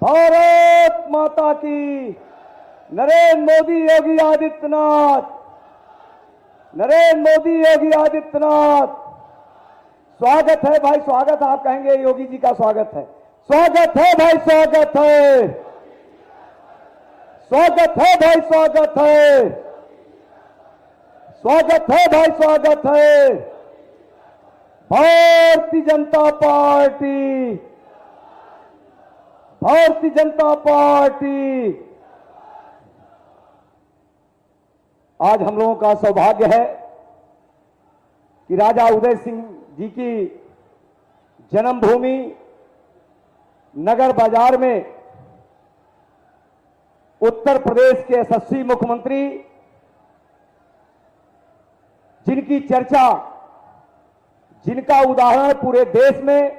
भारत माता की। नरेंद्र मोदी योगी आदित्यनाथ, नरेंद्र मोदी योगी आदित्यनाथ। स्वागत है भाई, स्वागत है। आप कहेंगे योगी जी का स्वागत है। स्वागत है भाई, स्वागत है। स्वागत है भाई, स्वागत है। स्वागत है भाई, स्वागत है। Bharatiya Janata party, Bharatiya Janata party. आज हम लोगों का सौभाग्य है कि राजा उदय सिंह जी की जन्मभूमि नगर बाजार में उत्तर प्रदेश के यशस्वी मुख्यमंत्री, जिनकी चर्चा, जिनका उदाहरण पूरे देश में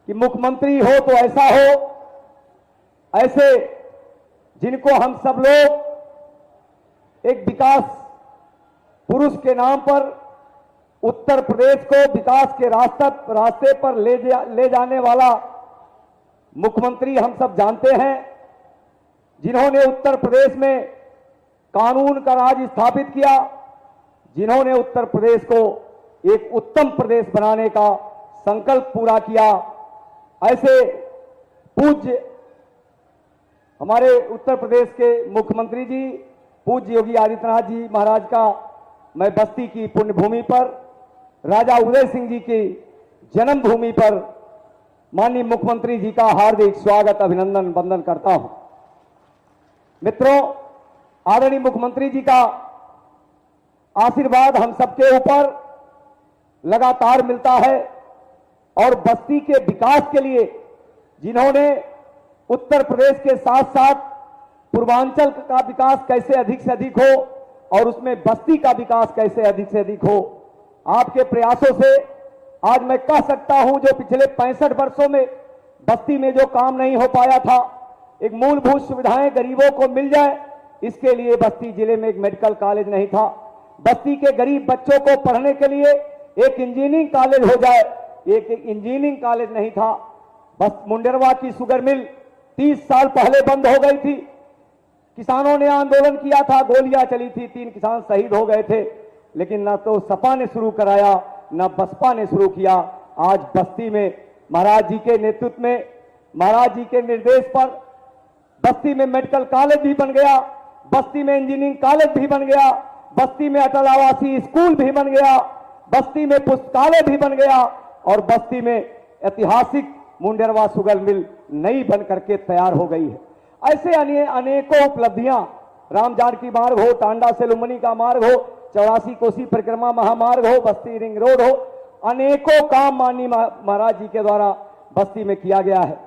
कि मुख्यमंत्री हो तो ऐसा हो, ऐसे जिनको हम सब लोग एक विकास पुरुष के नाम पर उत्तर प्रदेश को विकास के रास्ते पर ले जाने वाला मुख्यमंत्री हम सब जानते हैं, जिन्होंने उत्तर प्रदेश में कानून का राज स्थापित किया, जिन्होंने उत्तर प्रदेश को एक उत्तम प्रदेश बनाने का संकल्प पूरा किया। ऐसे पूज्य हमारे उत्तर प्रदेश के मुख्यमंत्री जी पूज्य योगी आदित्यनाथ जी महाराज का मैं बस्ती की पुण्यभूमि पर, राजा उदय सिंह जी की जन्मभूमि पर माननीय मुख्यमंत्री जी का हार्दिक स्वागत, अभिनंदन, वंदन करता हूं। मित्रों, आदरणीय मुख्यमंत्री जी का आशीर्वाद हम सबके ऊपर लगातार मिलता है और बस्ती के विकास के लिए जिन्होंने उत्तर प्रदेश के साथ साथ पूर्वांचल का विकास कैसे अधिक से अधिक हो और उसमें बस्ती का विकास कैसे अधिक से अधिक हो, आपके प्रयासों से आज मैं कह सकता हूं जो पिछले 65 वर्षों में बस्ती में जो काम नहीं हो पाया था, एक मूलभूत सुविधाएं गरीबों को मिल जाए, इसके लिए बस्ती जिले में एक मेडिकल कॉलेज नहीं था। बस्ती के गरीब बच्चों को पढ़ने के लिए एक इंजीनियरिंग कॉलेज हो जाए, एक इंजीनियरिंग कॉलेज नहीं था। बस मुंडेरवा की शुगर मिल 30 साल पहले बंद हो गई थी। किसानों ने आंदोलन किया था, गोलियां चली थी, 3 किसान शहीद हो गए थे, लेकिन ना तो सपा ने शुरू कराया ना बसपा ने शुरू किया। आज बस्ती में महाराज जी के नेतृत्व में, महाराज जी के निर्देश पर बस्ती में मेडिकल कॉलेज भी बन गया, बस्ती में इंजीनियरिंग कॉलेज भी बन गया, बस्ती में अटल आवासीय स्कूल भी बन गया, बस्ती में पुस्तकालय भी बन गया और बस्ती में ऐतिहासिक मुंडेरवा शुगर मिल नई बन करके तैयार हो गई है। ऐसे अनेकों उपलब्धियां, राम जानकी मार्ग हो, टांडा से लुम्बिनी का मार्ग हो, 84 कोसी परिक्रमा महामार्ग हो, बस्ती रिंग रोड हो, अनेकों काम माननीय महाराज जी के द्वारा बस्ती में किया गया है।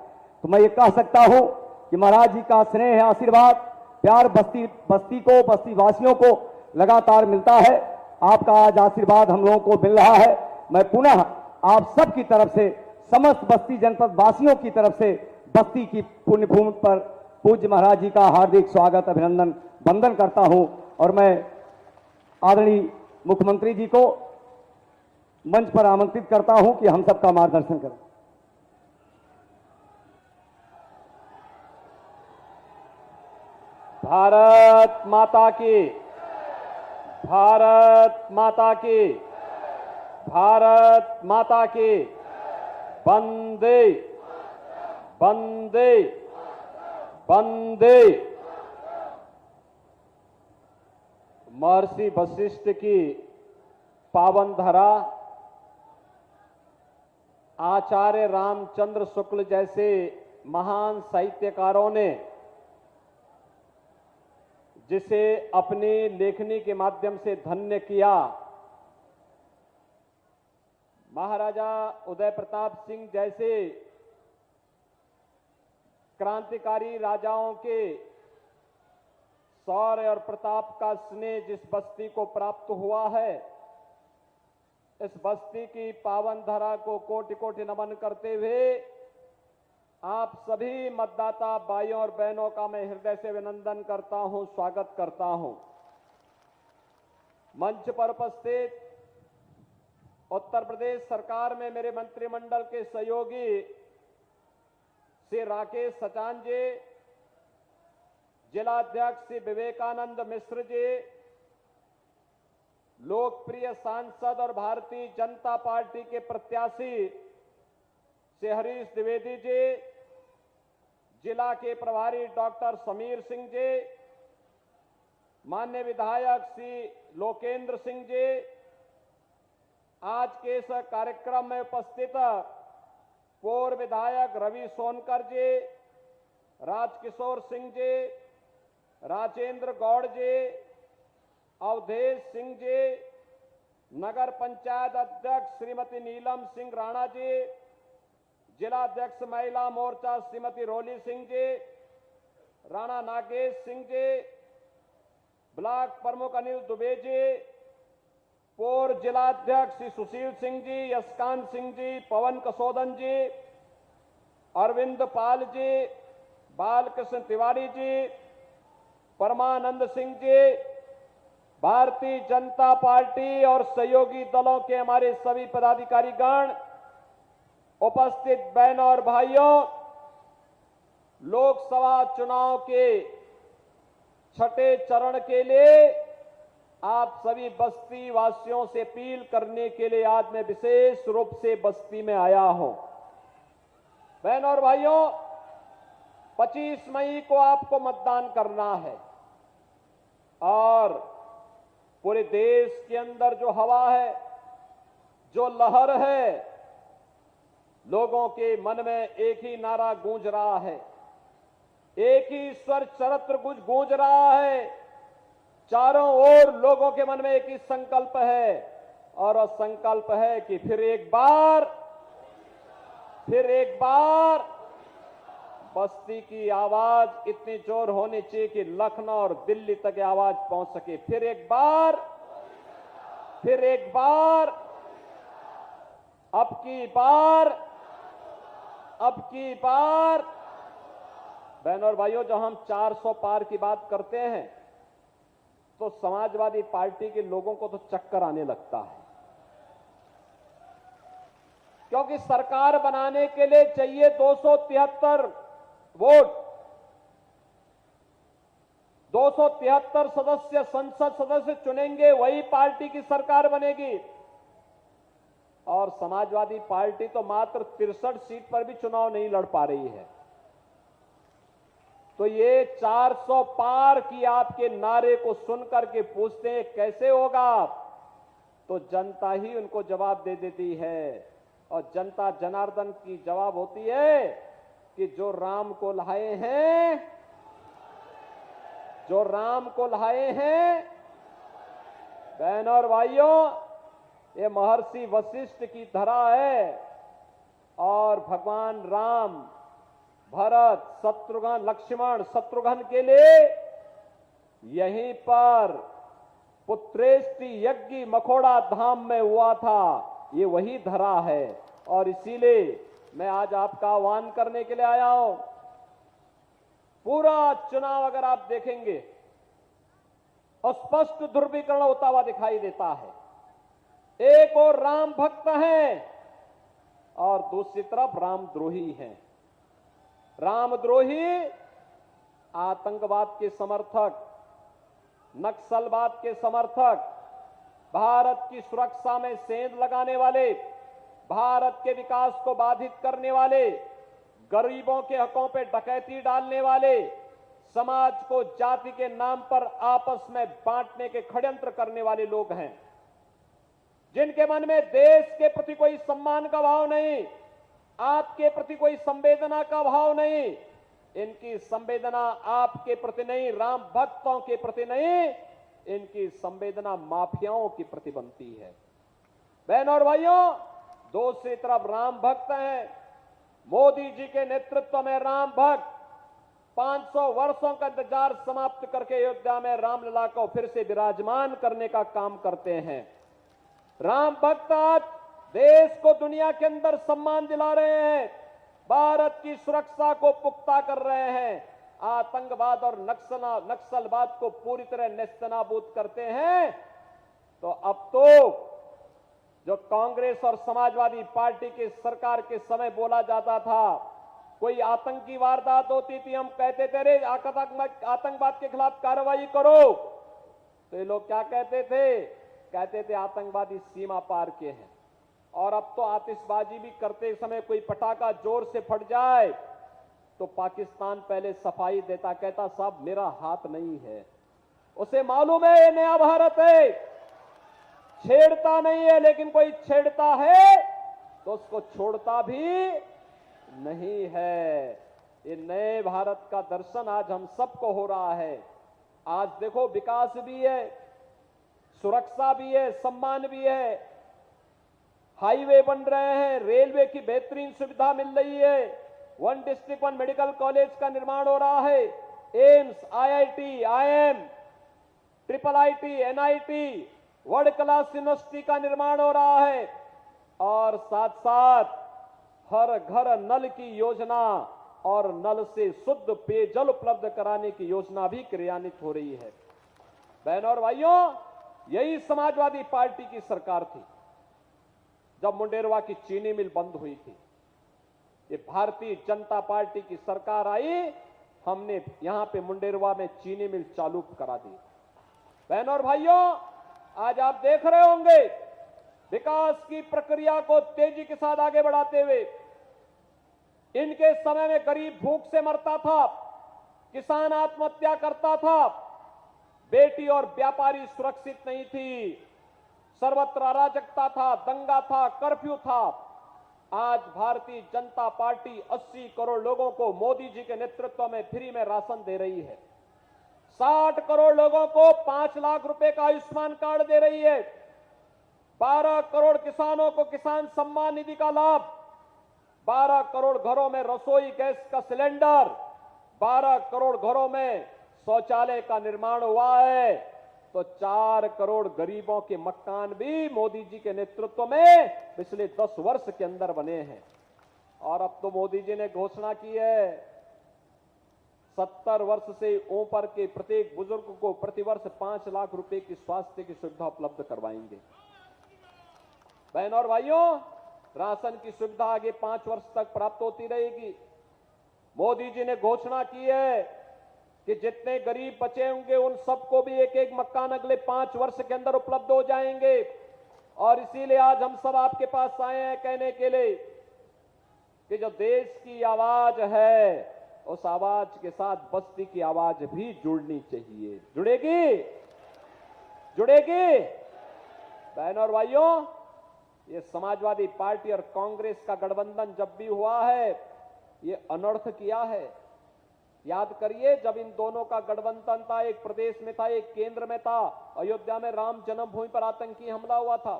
तो मैं ये कह सकता हूं कि महाराज जी का स्नेह, आशीर्वाद, प्यार बस्ती को, बस्ती वासियों को लगातार मिलता है। आपका आज आशीर्वाद हम लोगों को मिल रहा है। मैं पुनः आप सबकी तरफ से, समस्त बस्ती जनपद वासियों की तरफ से बस्ती की पुण्यभूमि पर पूज्य महाराज जी का हार्दिक स्वागत, अभिनंदन, वंदन करता हूं और मैं आदरणीय मुख्यमंत्री जी को मंच पर आमंत्रित करता हूं कि हम सबका मार्गदर्शन करें। भारत माता की, भारत माता की, भारत माता की। वंदे वंदे वंदे। महर्षि वशिष्ठ की पावन धरा, आचार्य रामचंद्र शुक्ल जैसे महान साहित्यकारों ने जिसे अपनी लेखनी के माध्यम से धन्य किया, महाराजा उदय प्रताप सिंह जैसे क्रांतिकारी राजाओं के शौर्य और प्रताप का स्नेह जिस बस्ती को प्राप्त हुआ है, इस बस्ती की पावन धरा को कोटि कोटि नमन करते हुए आप सभी मतदाता भाइयों और बहनों का मैं हृदय से अभिनंदन करता हूं, स्वागत करता हूं। मंच पर उपस्थित उत्तर प्रदेश सरकार में मेरे मंत्रिमंडल के सहयोगी श्री राकेश सचान जी, जिलाध्यक्ष श्री विवेकानंद मिश्र जी, लोकप्रिय सांसद और भारतीय जनता पार्टी के प्रत्याशी श्री हरीश द्विवेदी जी, जिला के प्रभारी डॉक्टर समीर सिंह जी, माननीय विधायक श्री लोकेंद्र सिंह जी, आज के इस कार्यक्रम में उपस्थित पूर्व विधायक रवि सोनकर जी, राजकिशोर सिंह जी, राजेंद्र गौड़ जी, अवधेश सिंह जी, नगर पंचायत अध्यक्ष श्रीमती नीलम सिंह राणा जी, जिलाध्यक्ष महिला मोर्चा श्रीमती रोली सिंह जी, राणा नागेश सिंह जी, ब्लॉक प्रमुख अनिल दुबे जी, पूर्व जिलाध्यक्ष श्री सुशील सिंह जी, यशकांत सिंह जी, पवन कसोदन जी, अरविंद पाल जी, बालकृष्ण तिवारी जी, परमानंद सिंह जी, भारतीय जनता पार्टी और सहयोगी दलों के हमारे सभी पदाधिकारीगण, उपस्थित बहनों और भाइयों, लोकसभा चुनाव के छठे चरण के लिए आप सभी बस्ती वासियों से अपील करने के लिए आज मैं विशेष रूप से बस्ती में आया हूं। बहनों और भाइयों, 25 मई को आपको मतदान करना है और पूरे देश के अंदर जो हवा है, जो लहर है, लोगों के मन में एक ही नारा गूंज रहा है, एक ही स्वर चरत्र गूंज रहा है। चारों ओर लोगों के मन में एक ही संकल्प है और वह संकल्प है कि फिर एक बार बस्ती की आवाज इतनी जोर होनी चाहिए कि लखनऊ और दिल्ली तक आवाज पहुंच सके। फिर एक बार अब की बार बहनों और भाइयों, जब हम 400 पार की बात करते हैं तो समाजवादी पार्टी के लोगों को तो चक्कर आने लगता है, क्योंकि सरकार बनाने के लिए चाहिए 273 वोट, 273 सदस्य संसद सदस्य चुनेंगे, वही पार्टी की सरकार बनेगी। और समाजवादी पार्टी तो मात्र 63 सीट पर भी चुनाव नहीं लड़ पा रही है। तो ये 400 पार की आपके नारे को सुनकर के पूछते हैं कैसे होगा, तो जनता ही उनको जवाब दे देती है। और जनता जनार्दन की जवाब होती है कि जो राम को लाए हैं, बहनों और भाइयों, ये महर्षि वशिष्ठ की धरा है और भगवान राम, भरत, शत्रुघ्न, लक्ष्मण, शत्रुघ्न के लिए यहीं पर पुत्रेष्टि यज्ञ मखोड़ा धाम में हुआ था। ये वही धरा है और इसीलिए मैं आज आपका आह्वान करने के लिए आया हूं। पूरा चुनाव अगर आप देखेंगे, स्पष्ट ध्रुवीकरण होता हुआ दिखाई देता है। एक और राम भक्त हैं और दूसरी तरफ रामद्रोही हैं। रामद्रोही आतंकवाद के समर्थक, नक्सलवाद के समर्थक, भारत की सुरक्षा में सेंध लगाने वाले, भारत के विकास को बाधित करने वाले, गरीबों के हकों पे डकैती डालने वाले, समाज को जाति के नाम पर आपस में बांटने के षड्यंत्र करने वाले लोग हैं, जिनके मन में देश के प्रति कोई सम्मान का भाव नहीं, आपके प्रति कोई संवेदना का भाव नहीं। इनकी संवेदना आपके प्रति नहीं, राम भक्तों के प्रति नहीं, इनकी संवेदना माफियाओं के प्रति बनती है। बहनों और भाइयों, दूसरी तरफ राम भक्त हैं, मोदी जी के नेतृत्व में राम भक्त 500 वर्षों का इंतजार समाप्त करके अयोध्या में रामलला को फिर से विराजमान करने का काम करते हैं। राम भक्त आज देश को दुनिया के अंदर सम्मान दिला रहे हैं, भारत की सुरक्षा को पुख्ता कर रहे हैं, आतंकवाद और नक्सलवाद को पूरी तरह नेस्तनाबूद करते हैं। तो अब तो जो कांग्रेस और समाजवादी पार्टी की सरकार के समय बोला जाता था कोई आतंकी वारदात होती थी, हम कहते थे अरे आतंकवाद के खिलाफ कार्रवाई करो, तो ये लोग क्या कहते थे? कहते थे आतंकवादी सीमा पार के हैं। और अब तो आतिशबाजी भी करते समय कोई पटाखा जोर से फट जाए तो पाकिस्तान पहले सफाई देता, कहता साहब मेरा हाथ नहीं है। उसे मालूम है ये नया भारत है, छेड़ता नहीं है, लेकिन कोई छेड़ता है तो उसको छोड़ता भी नहीं है। ये नए भारत का दर्शन आज हम सबको हो रहा है। आज देखो विकास भी है, सुरक्षा भी है, सम्मान भी है, हाईवे बन रहे हैं, रेलवे की बेहतरीन सुविधा मिल रही है, 1 डिस्ट्रिक्ट 1 मेडिकल कॉलेज का निर्माण हो रहा है, AIIMS, IIT, IIM, triple IT, NIT, world class university का निर्माण हो रहा है, और साथ साथ हर घर नल की योजना और नल से शुद्ध पेयजल उपलब्ध कराने की योजना भी क्रियान्वित हो रही है। बहनों और भाइयों, यही समाजवादी पार्टी की सरकार थी जब मुंडेरवा की चीनी मिल बंद हुई थी। ये भारतीय जनता पार्टी की सरकार आई, हमने यहां पे मुंडेरवा में चीनी मिल चालू करा दी। बहनों और भाइयों, आज आप देख रहे होंगे विकास की प्रक्रिया को तेजी के साथ आगे बढ़ाते हुए, इनके समय में गरीब भूख से मरता था, किसान आत्महत्या करता था, बेटी और व्यापारी सुरक्षित नहीं थी, सर्वत्र अराजकता था, दंगा था, कर्फ्यू था। आज भारतीय जनता पार्टी 80 करोड़ लोगों को मोदी जी के नेतृत्व में फ्री में राशन दे रही है, 60 करोड़ लोगों को 5 लाख रुपए का आयुष्मान कार्ड दे रही है, 12 करोड़ किसानों को किसान सम्मान निधि का लाभ, 12 करोड़ घरों में रसोई गैस का सिलेंडर, 12 करोड़ घरों में शौचालय का निर्माण हुआ है, तो 4 करोड़ गरीबों के मकान भी मोदी जी के नेतृत्व में पिछले 10 वर्ष के अंदर बने हैं। और अब तो मोदी जी ने घोषणा की है 70 वर्ष से ऊपर के प्रत्येक बुजुर्ग को प्रतिवर्ष 5 लाख रुपए की स्वास्थ्य की सुविधा उपलब्ध करवाएंगे। बहनों और भाइयों, राशन की सुविधा आगे 5 वर्ष तक प्राप्त होती रहेगी। मोदी जी ने घोषणा की है कि जितने गरीब बचे होंगे उन सबको भी एक एक मकान अगले 5 वर्ष के अंदर उपलब्ध हो जाएंगे। और इसीलिए आज हम सब आपके पास आए हैं कहने के लिए कि जो देश की आवाज है, उस आवाज के साथ बस्ती की आवाज भी जुड़नी चाहिए। जुड़ेगी? जुड़ेगी? बहनों और भाइयों, ये समाजवादी पार्टी और कांग्रेस का गठबंधन जब भी हुआ है, ये अनर्थ किया है। याद करिए, जब इन दोनों का गठबंधन था, एक प्रदेश में था, एक केंद्र में था। अयोध्या में राम जन्मभूमि पर आतंकी हमला हुआ था,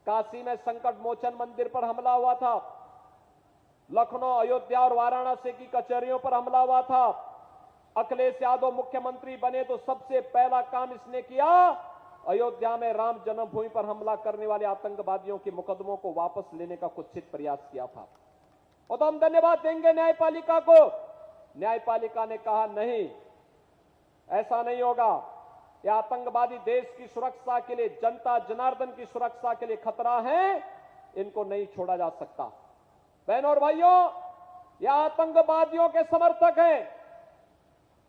काशी में संकट मोचन मंदिर पर हमला हुआ था, लखनऊ, अयोध्या और वाराणसी की कचहरियों पर हमला हुआ था। अखिलेश यादव मुख्यमंत्री बने तो सबसे पहला काम इसने किया, अयोध्या में राम जन्मभूमि पर हमला करने वाले आतंकवादियों के मुकदमों को वापस लेने का कुत्सित प्रयास किया था। और तो हम धन्यवाद देंगे न्यायपालिका को। न्यायपालिका ने कहा नहीं, ऐसा नहीं होगा, यह आतंकवादी देश की सुरक्षा के लिए, जनता जनार्दन की सुरक्षा के लिए खतरा है, इनको नहीं छोड़ा जा सकता। बहनों और भाइयों, यह आतंकवादियों के समर्थक हैं।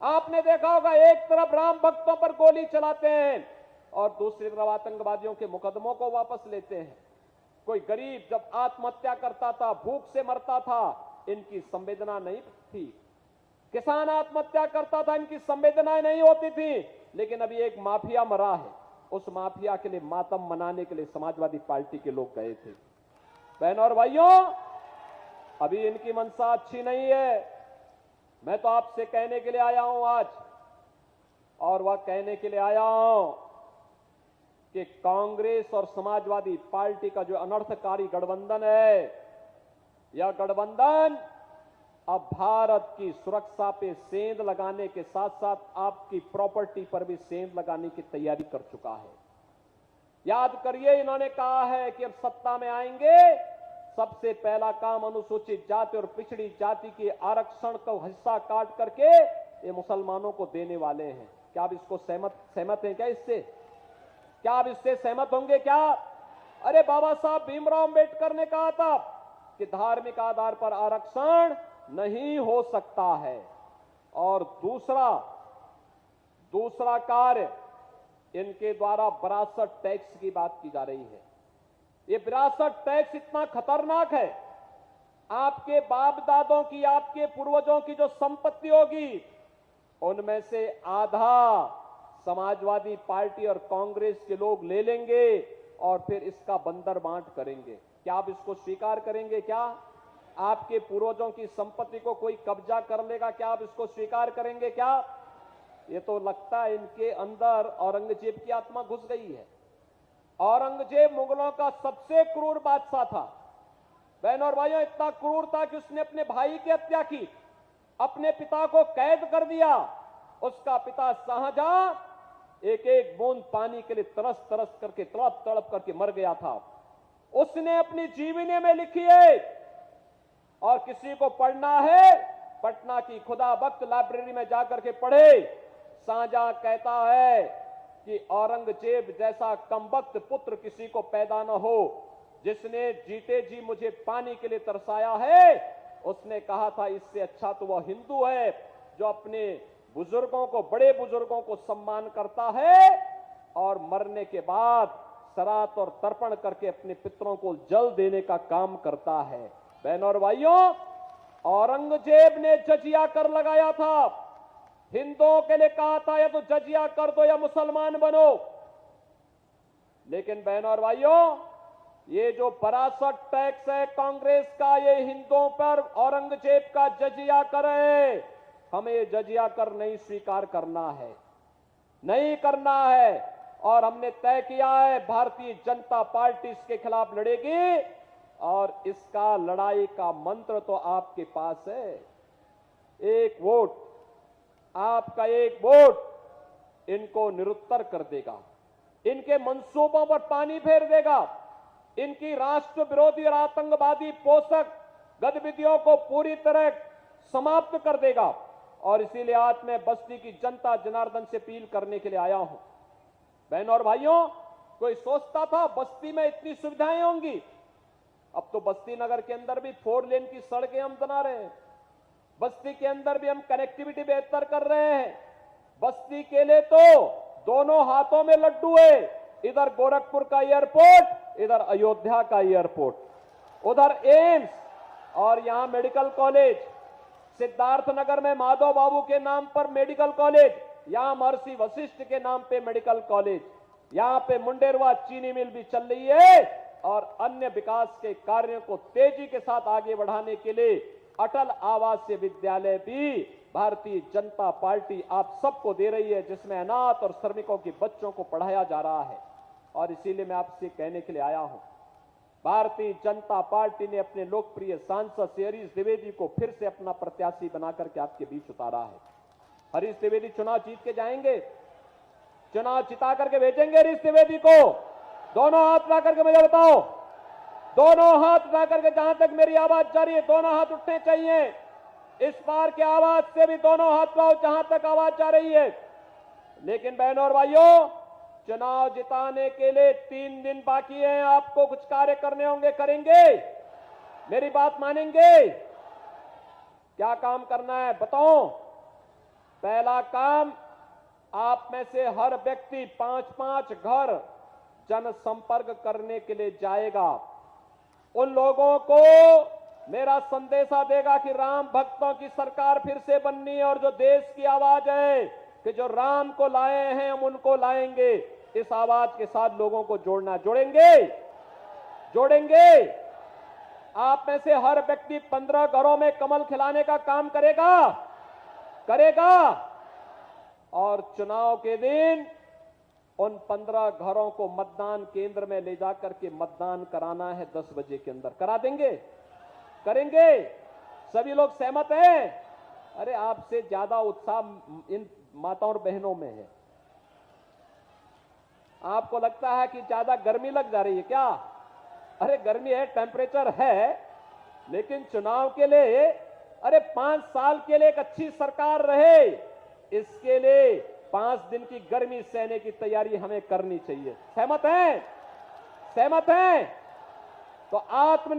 आपने देखा होगा, एक तरफ राम भक्तों पर गोली चलाते हैं और दूसरी तरफ आतंकवादियों के मुकदमों को वापस लेते हैं। कोई गरीब जब आत्महत्या करता था, भूख से मरता था, इनकी संवेदना नहीं थी। किसान आत्महत्या करता था, इनकी संवेदनाएं नहीं होती थी। लेकिन अभी एक माफिया मरा है, उस माफिया के लिए मातम मनाने के लिए समाजवादी पार्टी के लोग गए थे। बहनों और भाइयों, अभी इनकी मंशा अच्छी नहीं है। मैं तो आपसे कहने के लिए आया हूं आज, और वह कहने के लिए आया हूं कि कांग्रेस और समाजवादी पार्टी का जो अनर्थकारी गठबंधन है, यह गठबंधन अब भारत की सुरक्षा पे सेंध लगाने के साथ साथ आपकी प्रॉपर्टी पर भी सेंध लगाने की तैयारी कर चुका है। याद करिए, इन्होंने कहा है कि अब सत्ता में आएंगे, सबसे पहला काम अनुसूचित जाति और पिछड़ी जाति के आरक्षण का हिस्सा काट करके ये मुसलमानों को देने वाले हैं। क्या आप इसको सहमत हैं? क्या इससे? क्या आप इससे सहमत होंगे क्या? अरे बाबा साहब भीमराव अंबेडकर ने कहा था कि धार्मिक आधार पर आरक्षण नहीं हो सकता है। और दूसरा कार्य, इनके द्वारा विरासत टैक्स की बात की जा रही है। ये विरासत टैक्स इतना खतरनाक है, आपके बाप दादों की, आपके पूर्वजों की जो संपत्ति होगी, उनमें से आधा समाजवादी पार्टी और कांग्रेस के लोग ले लेंगे और फिर इसका बंदर बांट करेंगे। क्या आप इसको स्वीकार करेंगे? क्या आपके पूर्वजों की संपत्ति को कोई कब्जा कर लेगा? क्या आप इसको स्वीकार करेंगे? क्या ये तो लगता है इनके अंदर औरंगजेब की आत्मा घुस गई है। औरंगजेब मुगलों का सबसे क्रूर बादशाह था। बहनों और भाइयों, इतना क्रूर था कि उसने अपने भाई की हत्या की, अपने पिता को कैद कर दिया। उसका पिता शाहजहां एक एक बूंद पानी के लिए तरस तरस करके, तड़प तड़प करके मर गया था। उसने अपनी जीवनी में लिखी है, और किसी को पढ़ना है, पटना की खुदा बख्त लाइब्रेरी में जाकर के पढ़े। शाहजहां कहता है कि औरंगजेब जैसा कमबख्त पुत्र किसी को पैदा न हो, जिसने जीते जी मुझे पानी के लिए तरसाया है। उसने कहा था इससे अच्छा तो वह हिंदू है जो अपने बुजुर्गों को, बड़े बुजुर्गों को सम्मान करता है और मरने के बाद सरात और तर्पण करके अपने पितरों को जल देने का काम करता है। बहनों और भाइयों, औरंगजेब ने जजिया कर लगाया था। हिंदुओं के लिए कहा था या तो जजिया कर दो या मुसलमान बनो। लेकिन बहनों और भाइयों, ये जो विरासत टैक्स है कांग्रेस का, ये हिंदुओं पर औरंगजेब का जजिया कर है। हमें ये जजिया कर नहीं स्वीकार करना है, नहीं करना है। और हमने तय किया है भारतीय जनता पार्टी इसके खिलाफ लड़ेगी, और इसका लड़ाई का मंत्र तो आपके पास है। एक वोट, आपका एक वोट इनको निरुत्तर कर देगा, इनके मंसूबों पर पानी फेर देगा, इनकी राष्ट्र विरोधी और आतंकवादी पोषक गतिविधियों को पूरी तरह समाप्त कर देगा। और इसीलिए आज मैं बस्ती की जनता जनार्दन से अपील करने के लिए आया हूं। बहनों और भाइयों, कोई सोचता था बस्ती में इतनी सुविधाएं होंगी? अब तो बस्ती नगर के अंदर भी 4 लेन की सड़कें हम बना रहे हैं। बस्ती के अंदर भी हम कनेक्टिविटी बेहतर कर रहे हैं। बस्ती के लिए तो दोनों हाथों में लड्डू है, इधर गोरखपुर का एयरपोर्ट, इधर अयोध्या का एयरपोर्ट, उधर एम्स, और यहां मेडिकल कॉलेज। सिद्धार्थनगर में माधव बाबू के नाम पर मेडिकल कॉलेज, यहां महर्षि वशिष्ठ के नाम पे मेडिकल कॉलेज, यहां पे मुंडेरवा चीनी मिल भी चल रही है। और अन्य विकास के कार्यों को तेजी के साथ आगे बढ़ाने के लिए अटल आवासीय विद्यालय भी भारतीय जनता पार्टी आप सबको दे रही है, जिसमें अनाथ और श्रमिकों के बच्चों को पढ़ाया जा रहा है। और इसीलिए मैं आपसे कहने के लिए आया हूं, भारतीय जनता पार्टी ने अपने लोकप्रिय सांसद श्री हरीश द्विवेदी को फिर से अपना प्रत्याशी बनाकर के आपके बीच उतारा है। हरीश द्विवेदी चुनाव जीत के जाएंगे, चुनाव जिता करके भेजेंगे हरीश द्विवेदी को। दोनों हाथ ला करके मुझे बताओ, दोनों हाथ ला करके, जहां तक मेरी आवाज जा रही है दोनों हाथ उठने चाहिए। इस बार की आवाज से भी दोनों हाथ लाओ जहां तक आवाज जा रही है। लेकिन बहनों और भाइयों, चुनाव जिताने के लिए 3 दिन बाकी है। आपको कुछ कार्य करने होंगे, करेंगे? मेरी बात मानेंगे? क्या काम करना है बताओ? पहला काम, आप में से हर व्यक्ति 5-5 घर जनसंपर्क करने के लिए जाएगा। उन लोगों को मेरा संदेशा देगा कि राम भक्तों की सरकार फिर से बननी है, और जो देश की आवाज है कि जो राम को लाए हैं हम उनको लाएंगे, इस आवाज के साथ लोगों को जोड़ना। जोड़ेंगे। आप में से हर व्यक्ति 15 घरों में कमल खिलाने का काम करेगा। और चुनाव के दिन उन 15 घरों को मतदान केंद्र में ले जाकर के मतदान कराना है 10 बजे के अंदर। करा देंगे? करेंगे? सभी लोग सहमत हैं? अरे आपसे ज्यादा उत्साह इन माताओं और बहनों में है। आपको लगता है कि ज्यादा गर्मी लग जा रही है क्या? अरे गर्मी है, टेम्परेचर है, लेकिन चुनाव के लिए, अरे 5 साल के लिए एक अच्छी सरकार रहे, इसके लिए 5 दिन की गर्मी सहने की तैयारी हमें करनी चाहिए। सहमत हैं? तो आत्म